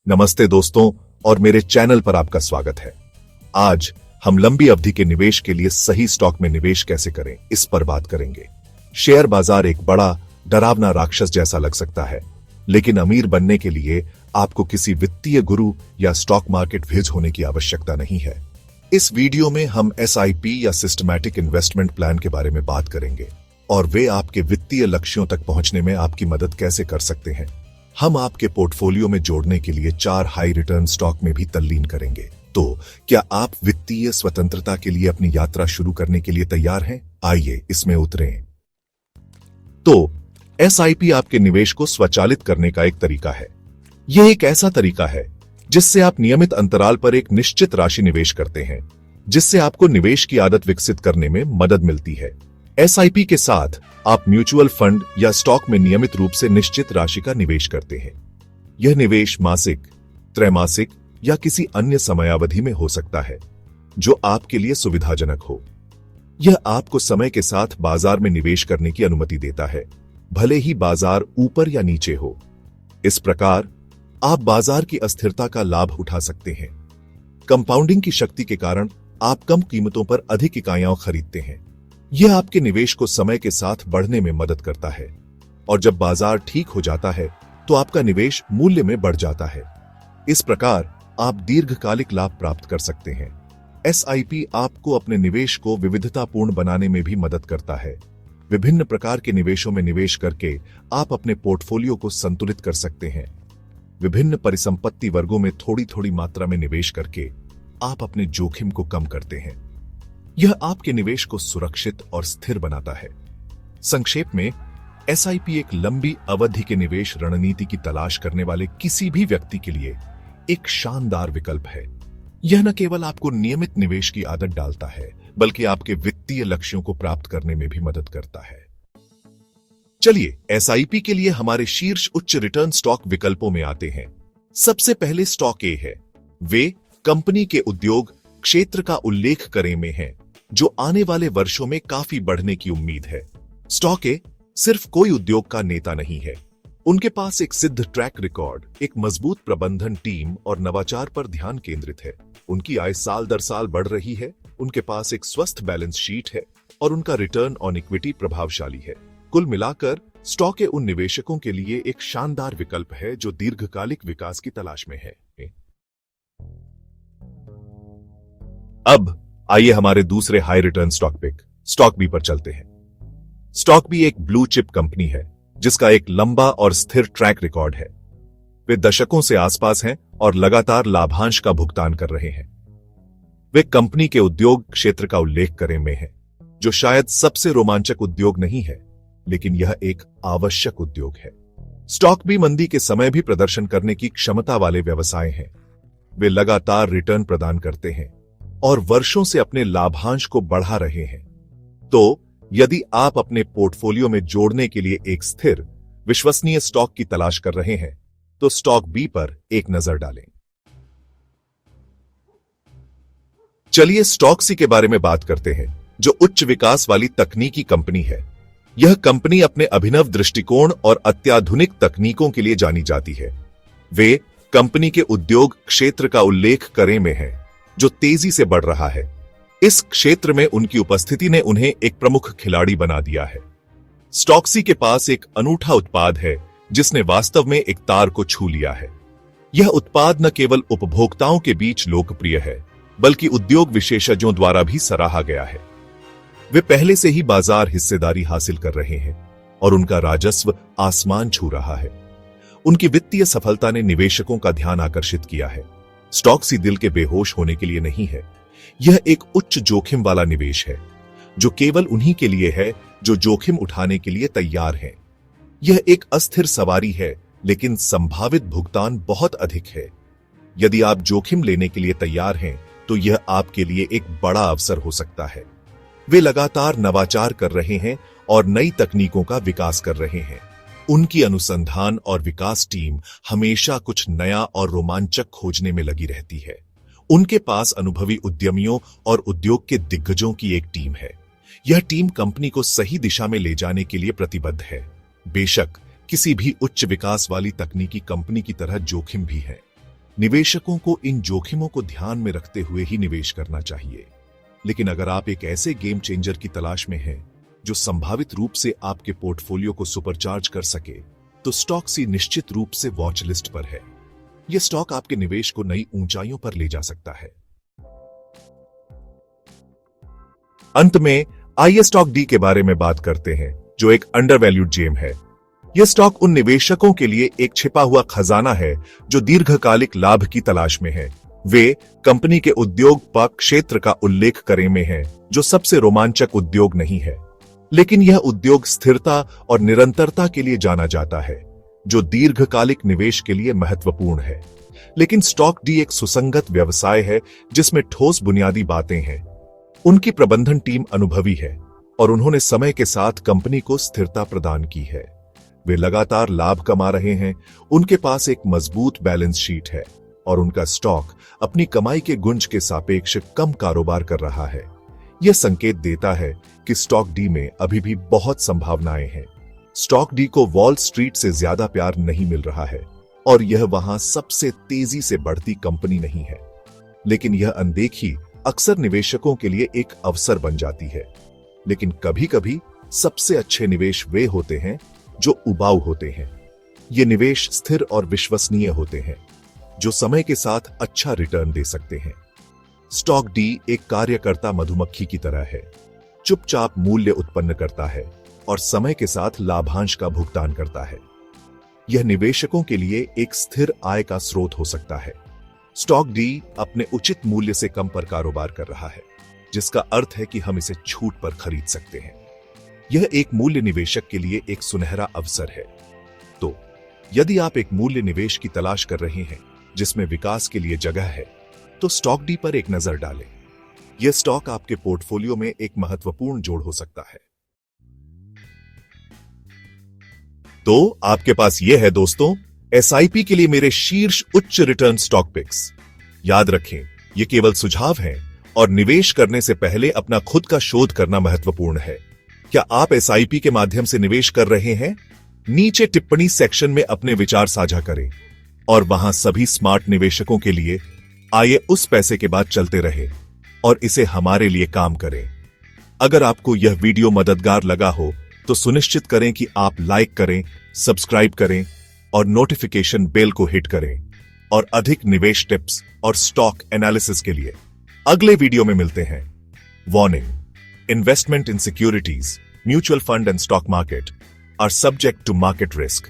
नमस्ते दोस्तों और मेरे चैनल पर आपका स्वागत है। आज हम लंबी अवधि के निवेश के लिए सही स्टॉक में निवेश कैसे करें इस पर बात करेंगे। शेयर बाजार एक बड़ा डरावना राक्षस जैसा लग सकता है, लेकिन अमीर बनने के लिए आपको किसी वित्तीय गुरु या स्टॉक मार्केट विज होने की आवश्यकता नहीं है। इस वीडियो में हम SIP या सिस्टमैटिक इन्वेस्टमेंट प्लान के बारे में बात करेंगे और वे आपके वित्तीय लक्ष्यों तक पहुंचने में आपकी मदद कैसे कर सकते हैं। हम आपके पोर्टफोलियो में जोड़ने के लिए 4 हाई रिटर्न स्टॉक में भी तल्लीन करेंगे। तो क्या आप वित्तीय स्वतंत्रता के लिए अपनी यात्रा शुरू करने के लिए तैयार हैं? आइए इसमें उतरें। तो SIP आपके निवेश को स्वचालित करने का एक तरीका है। यह एक ऐसा तरीका है जिससे आप नियमित अंतराल पर एक निश्चित राशि निवेश करते हैं, जिससे आपको निवेश की आदत विकसित करने में मदद मिलती है। SIP के साथ आप म्यूचुअल फंड या स्टॉक में नियमित रूप से निश्चित राशि का निवेश करते हैं। यह निवेश मासिक, त्रैमासिक या किसी अन्य समयावधि में हो सकता है जो आपके लिए सुविधाजनक हो। यह आपको समय के साथ बाजार में निवेश करने की अनुमति देता है, भले ही बाजार ऊपर या नीचे हो। इस प्रकार आप बाजार की अस्थिरता का लाभ उठा सकते हैं। कंपाउंडिंग की शक्ति के कारण आप कम कीमतों पर अधिक इकाइयां खरीदते हैं। यह आपके निवेश को समय के साथ बढ़ने में मदद करता है और जब बाजार ठीक हो जाता है तो आपका निवेश मूल्य में बढ़ जाता है। इस प्रकार आप दीर्घकालिक लाभ प्राप्त कर सकते हैं। SIP आपको अपने निवेश को विविधतापूर्ण बनाने में भी मदद करता है। विभिन्न प्रकार के निवेशों में निवेश करके आप अपने पोर्टफोलियो को संतुलित कर सकते हैं। विभिन्न परिसंपत्ति वर्गों में थोड़ी थोड़ी मात्रा में निवेश करके आप अपने जोखिम को कम करते हैं। यह आपके निवेश को सुरक्षित और स्थिर बनाता है। संक्षेप में, SIP एक लंबी अवधि के निवेश रणनीति की तलाश करने वाले किसी भी व्यक्ति के लिए एक शानदार विकल्प है। यह न केवल आपको नियमित निवेश की आदत डालता है, बल्कि आपके वित्तीय लक्ष्यों को प्राप्त करने में भी मदद करता है। चलिए SIP के लिए हमारे शीर्ष उच्च रिटर्न स्टॉक विकल्पों में आते हैं। सबसे पहले स्टॉक A है। वे कंपनी के उद्योग क्षेत्र का उल्लेख करें में हैं, जो आने वाले वर्षों में काफी बढ़ने की उम्मीद है। स्टॉक ए सिर्फ कोई उद्योग का नेता नहीं है। उनके पास एक सिद्ध ट्रैक रिकॉर्ड, एक मजबूत प्रबंधन टीम और नवाचार पर ध्यान केंद्रित है। उनकी आय साल दर साल बढ़ रही है, उनके पास एक स्वस्थ बैलेंस शीट है और उनका रिटर्न ऑन इक्विटी प्रभावशाली है। कुल मिलाकर स्टॉक ए उन निवेशकों के लिए एक शानदार विकल्प है जो दीर्घकालिक विकास की तलाश में है। अब आइए हमारे दूसरे high return stock pick stock B पर चलते हैं। स्टॉक बी एक ब्लू चिप कंपनी है जिसका एक लंबा और स्थिर ट्रैक रिकॉर्ड है। वे दशकों से आसपास हैं और लगातार लाभांश का भुगतान कर रहे हैं। वे कंपनी के उद्योग क्षेत्र का उल्लेख करें में है, जो शायद सबसे रोमांचक उद्योग नहीं है, लेकिन यह एक आवश्यक उद्योग है। स्टॉक बी मंदी के समय भी प्रदर्शन करने की क्षमता वाले व्यवसाय हैं। वे लगातार रिटर्न प्रदान करते हैं और वर्षों से अपने लाभांश को बढ़ा रहे हैं। तो यदि आप अपने पोर्टफोलियो में जोड़ने के लिए एक स्थिर, विश्वसनीय स्टॉक की तलाश कर रहे हैं, तो स्टॉक बी पर एक नजर डालें। चलिए स्टॉक सी के बारे में बात करते हैं, जो उच्च विकास वाली तकनीकी कंपनी है। यह कंपनी अपने अभिनव दृष्टिकोण और अत्याधुनिक तकनीकों के लिए जानी जाती है। वे कंपनी के उद्योग क्षेत्र का उल्लेख करें में है, जो तेजी से बढ़ रहा है। इस क्षेत्र में उनकी उपस्थिति ने उन्हें एक प्रमुख खिलाड़ी बना दिया है। स्टॉक्सी के पास एक अनूठा उत्पाद है जिसने वास्तव में एक तार को छू लिया है। यह उत्पाद न केवल उपभोक्ताओं के बीच लोकप्रिय है, बल्कि उद्योग विशेषज्ञों द्वारा भी सराहा गया है। वे पहले से ही बाजार हिस्सेदारी हासिल कर रहे हैं और उनका राजस्व आसमान छू रहा है। उनकी वित्तीय सफलता ने निवेशकों का ध्यान आकर्षित किया है। स्टॉक्सी दिल के बेहोश होने के लिए नहीं है। यह एक उच्च जोखिम वाला निवेश है, जो केवल उन्हीं के लिए है जो जोखिम उठाने के लिए तैयार हैं। यह एक अस्थिर सवारी है, लेकिन संभावित भुगतान बहुत अधिक है। यदि आप जोखिम लेने के लिए तैयार हैं, तो यह आपके लिए एक बड़ा अवसर हो सकता है। वे लगातार नवाचार कर रहे हैं और नई तकनीकों का विकास कर रहे हैं। उनकी अनुसंधान और विकास टीम हमेशा कुछ नया और रोमांचक खोजने में लगी रहती है। उनके पास अनुभवी उद्यमियों और उद्योग के दिग्गजों की एक टीम है। यह टीम कंपनी को सही दिशा में ले जाने के लिए प्रतिबद्ध है। बेशक किसी भी उच्च विकास वाली तकनीकी कंपनी की तरह जोखिम भी है, निवेशकों को इन जोखिमों को ध्यान में रखते हुए ही निवेश करना चाहिए। लेकिन अगर आप एक ऐसे गेम चेंजर की तलाश में हैं जो संभावित रूप से आपके पोर्टफोलियो को सुपरचार्ज कर सके, तो स्टॉक्सी निश्चित रूप से वॉच लिस्ट पर है। यह स्टॉक आपके निवेश को नई ऊंचाइयों पर ले जा सकता है। अंत में आइए स्टॉक डी के बारे में बात करते हैं, जो एक अंडरवैल्यूड जेम है। यह स्टॉक उन निवेशकों के लिए एक छिपा हुआ खजाना है जो दीर्घकालिक लाभ की तलाश में है। वे कंपनी के उद्योग क्षेत्र का उल्लेख करे में हैं, जो सबसे रोमांचक उद्योग नहीं है, लेकिन यह उद्योग स्थिरता और निरंतरता के लिए जाना जाता है, जो दीर्घकालिक निवेश के लिए महत्वपूर्ण है। लेकिन स्टॉक डी एक सुसंगत व्यवसाय है जिसमें ठोस बुनियादी बातें हैं। उनकी प्रबंधन टीम अनुभवी है और उन्होंने समय के साथ कंपनी को स्थिरता प्रदान की है। वे लगातार लाभ कमा रहे हैं, उनके पास एक मजबूत बैलेंस शीट है और उनका स्टॉक अपनी कमाई के गुंज के सापेक्ष कम कारोबार कर रहा है। यह संकेत देता है कि स्टॉक डी में अभी भी बहुत संभावनाएं हैं। स्टॉक डी को वॉल स्ट्रीट से ज्यादा प्यार नहीं मिल रहा है और यह वहां सबसे तेजी से बढ़ती कंपनी नहीं है, लेकिन यह अनदेखी अक्सर निवेशकों के लिए एक अवसर बन जाती है। लेकिन कभी-कभी सबसे अच्छे निवेश वे होते हैं जो उबाऊ होते हैं। ये निवेश स्थिर और विश्वसनीय होते हैं, जो समय के साथ अच्छा रिटर्न दे सकते हैं। स्टॉक डी एक कार्यकर्ता मधुमक्खी की तरह है, चुपचाप मूल्य उत्पन्न करता है और समय के साथ लाभांश का भुगतान करता है। यह निवेशकों के लिए एक स्थिर आय का स्रोत हो सकता है। स्टॉक डी अपने उचित मूल्य से कम पर कारोबार कर रहा है, जिसका अर्थ है कि हम इसे छूट पर खरीद सकते हैं। यह एक मूल्य निवेशक के लिए एक सुनहरा अवसर है। तो यदि आप एक मूल्य निवेश की तलाश कर रहे हैं जिसमें विकास के लिए जगह है, तो स्टॉक डी पर एक नजर डालें। यह स्टॉक आपके पोर्टफोलियो में एक महत्वपूर्ण जोड़ हो सकता है। तो आपके पास यह है दोस्तों, एसआईपी के लिए मेरे शीर्ष उच्च रिटर्न स्टॉक पिक्स। याद रखें, ये केवल सुझाव हैं और निवेश करने से पहले अपना खुद का शोध करना महत्वपूर्ण है। क्या आप एसआईपी के माध्यम से निवेश कर रहे हैं? नीचे टिप्पणी सेक्शन में अपने विचार साझा करें और वहां सभी स्मार्ट निवेशकों के लिए आइए उस पैसे के बाद चलते रहे और इसे हमारे लिए काम करें। अगर आपको यह वीडियो मददगार लगा हो तो सुनिश्चित करें कि आप लाइक करें, सब्सक्राइब करें और नोटिफिकेशन बेल को हिट करें। और अधिक निवेश टिप्स और स्टॉक एनालिसिस के लिए अगले वीडियो में मिलते हैं। Warning: investment in securities, mutual fund and stock market are subject to market risk.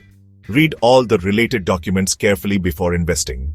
Read all the related documents carefully before investing.